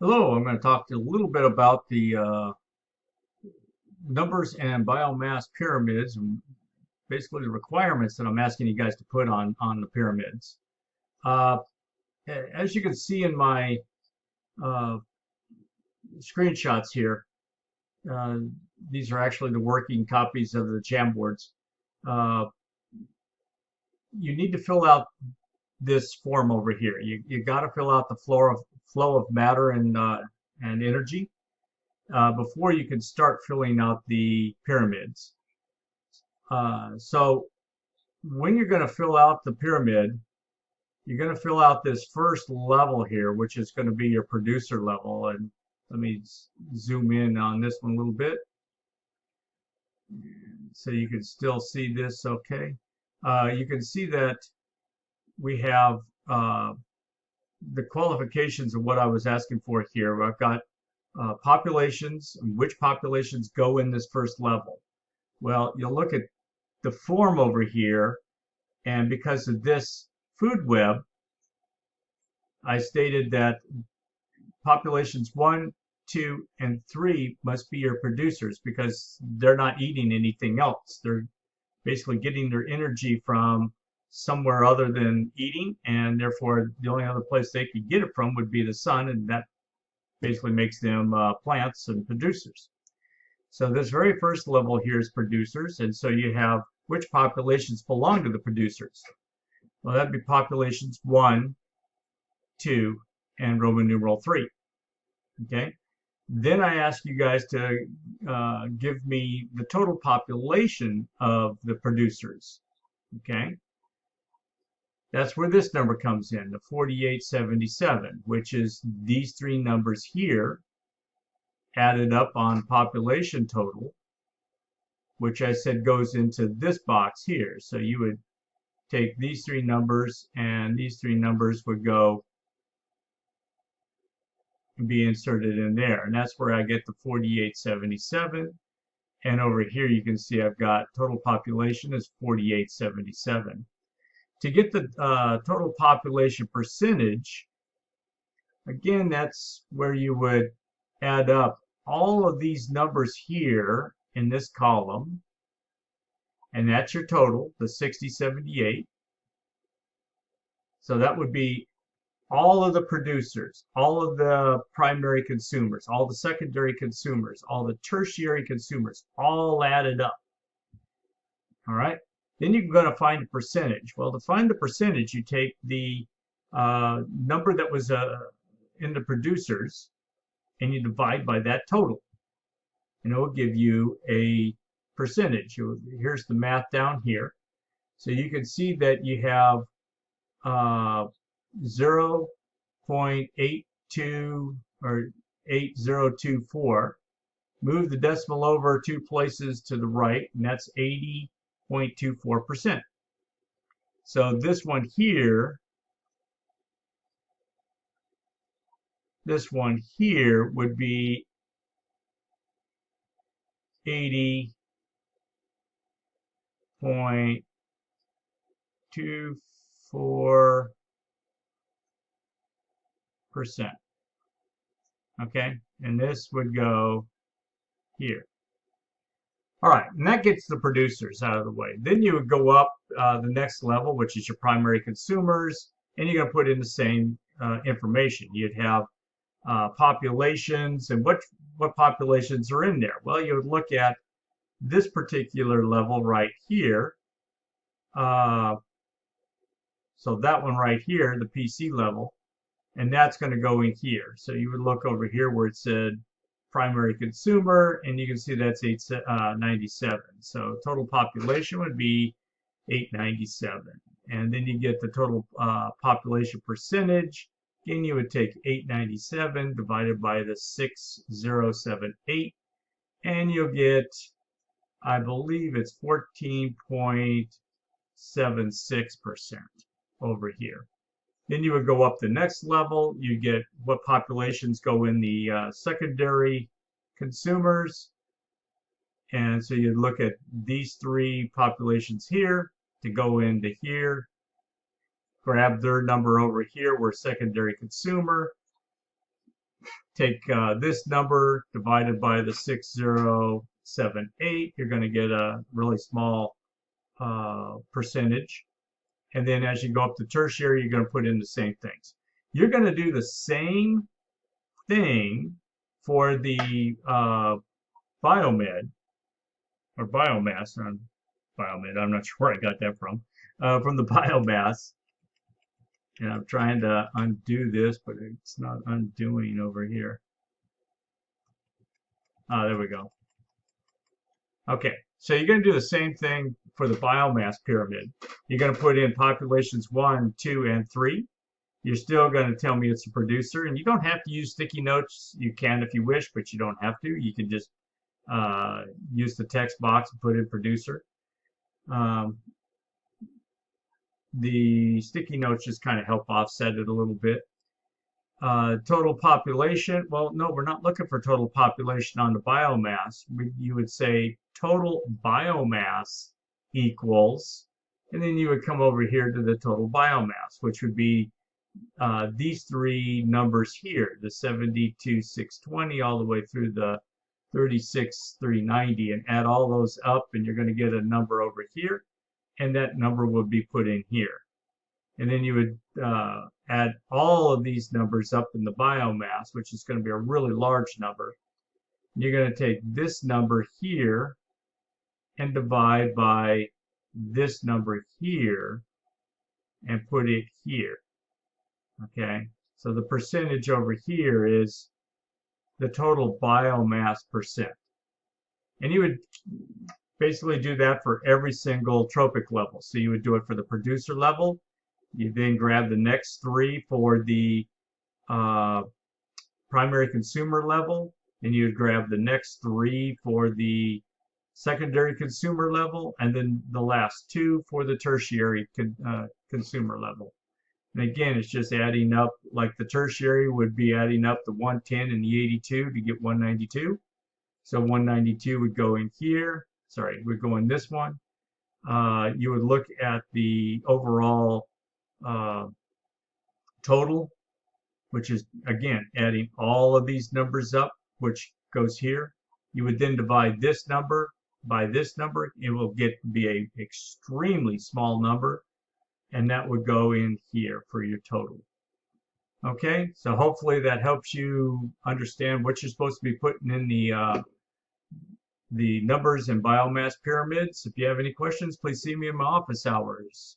Hello, I'm going to talk to you a little bit about the numbers and biomass pyramids and basically the requirements that I'm asking you guys to put on the pyramids. Uh, as you can see in my uh, screenshots here, uh, these are actually the working copies of the Jamboards. Uh, you need to fill out this form over here. You got to fill out the flow of matter and energy before you can start filling out the pyramids. So when you're going to fill out the pyramid, you're going to fill out this first level here, which is going to be your producer level. And let me zoom in on this one a little bit so you can still see this okay. You can see that we have the qualifications of what I was asking for here. I've got populations, which populations go in this first level. Well, you'll look at the form over here, and because of this food web, I stated that populations 1, 2, and 3 must be your producers because they're not eating anything else. They're basically getting their energy from somewhere other than eating, and therefore the only other place they could get it from would be the sun, and that basically makes them plants and producers. So this very first level here is producers, and so you have which populations belong to the producers. Well, that'd be populations 1, 2, and Roman numeral 3. Okay. Then I ask you guys to give me the total population of the producers. Okay. That's where this number comes in, the 4877, which is these three numbers here added up on population total, which I said goes into this box here. So you would take these three numbers and these three numbers would go and be inserted in there. And that's where I get the 4877. And over here, you can see I've got total population is 4877. To get the total population percentage, again, that's where you would add up all of these numbers here in this column. And that's your total, the 6078. So that would be all of the producers, all of the primary consumers, all the secondary consumers, all the tertiary consumers, all added up. All right. Then you're going to find a percentage. Well, to find the percentage, you take the number that was in the producers and you divide by that total. And it will give you a percentage. Here's the math down here. So you can see that you have 0.82 or 8024. Move the decimal over 2 places to the right, and that's 80.24%. So this one here would be 80.24%. Okay, and this would go here. All right, and that gets the producers out of the way. Then you would go up the next level, which is your primary consumers, and you're going to put in the same information. You'd have populations, and what populations are in there. Well, you would look at this particular level right here. So that one right here, the PC level, and that's going to go in here. So you would look over here where it said primary consumer, and you can see that's 897. So total population would be 897. And then you get the total population percentage. Again, you would take 897 divided by the 6078, and you'll get, I believe it's 14.76% over here. Then you would go up the next level. You get what populations go in the secondary consumers. And so you'd look at these three populations here to go into here. Grab their number over here, where secondary consumer. take this number divided by the 6078. You're going to get a really small percentage. And then as you go up to tertiary, you're going to put in the same things. You're going to do the same thing for the biomed or biomass. Biomed, I'm not sure where I got that from the biomass. And I'm trying to undo this, but it's not undoing over here. There we go. Okay, so you're going to do the same thing for the biomass pyramid. You're going to put in populations 1, 2, and 3. You're still going to tell me it's a producer, and you don't have to use sticky notes. You can if you wish, but you don't have to. You can just use the text box and put in producer. The sticky notes just kind of help offset it a little bit. Total population, well, no, we're not looking for total population on the biomass. You would say total biomass equals, and then you would come over here to the total biomass, which would be these three numbers here, the 72,620 all the way through the 36,390, and add all those up, and you're going to get a number over here, and that number would be put in here. And then you would add all of these numbers up in the biomass, which is going to be a really large number. And you're going to take this number here and divide by this number here and put it here. Okay, so the percentage over here is the total biomass percent. And you would basically do that for every single trophic level. So you would do it for the producer level. You then grab the next three for the primary consumer level, and you would grab the next three for the secondary consumer level, and then the last two for the tertiary consumer level. And again, it's just adding up, like the tertiary would be adding up the 110 and the 82 to get 192. So 192 would go in here, sorry, would go in this one. You would look at the overall total, which is again adding all of these numbers up, which goes here. You would then divide this number by this number. It will be an extremely small number, and that would go in here for your total. Okay, so hopefully that helps you understand what you're supposed to be putting in the numbers and biomass pyramids. If you have any questions, please see me in my office hours.